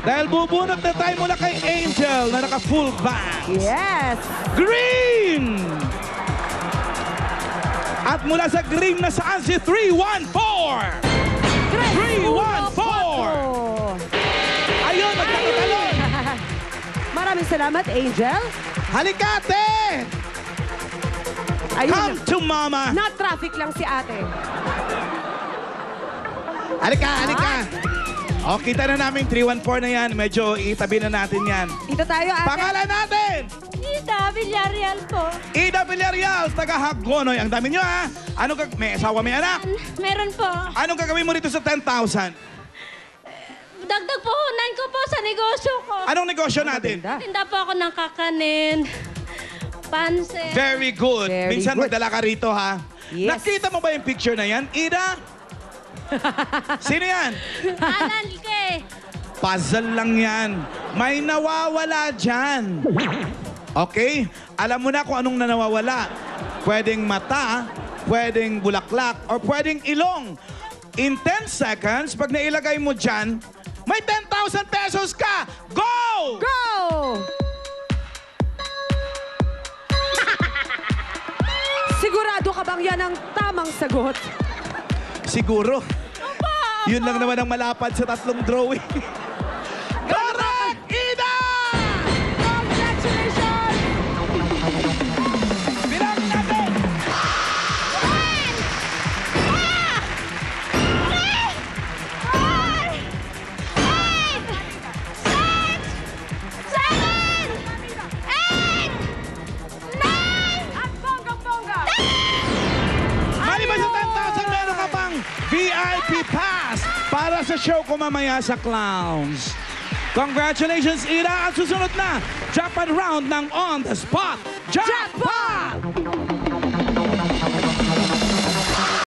Dahil bubunot na tayo mula kay Angel na naka-full band. Yes! Green! At mula sa green na saan si 314? 314! Ayun, magtatalon! Maraming salamat, Angel. Halikate! Ayun. Come to mama! Na-traffic lang si ate. Halika, halika! O, kita na namin 314 na yan. Medyo itabi na natin yan. Dito tayo, ate. Pangalan natin! Ida Villarreal po. Ida Villarreal, taga Hagonoy. Ang dami nyo, ha? May asawa, may anak? Meron po. Anong gagawin mo rito sa 10,000? Dagdag puhunan ko po sa negosyo ko. Anong negosyo natin? Maganda. Tinda po ako ng kakanin, pansit. Very good. Very Minsan good. magdala ka rito, ha? Yes. Nakita mo ba yung picture na yan? Ida? Sino yan? Alan K. Puzzle lang yan. May nawawala dyan. Okay? Alam mo na kung anong nawawala. Pwedeng mata, pwedeng bulaklak, or pwedeng ilong. In 10 seconds, pag nailagay mo dyan, may 10,000 pesos ka! Go! Go! Sigurado ka bang yan ang tamang sagot? Siguro. Yun lang naman ang malapad sa tatlong drawing. Correct! Ida! Congratulations! Bilangin natin! Maliban sa 10,000, meron ka pang VIP pass para sa show ko mamaya sa Clowns. Congratulations, Ira! At susunod na, jackpot round ng On The Spot Jackpot!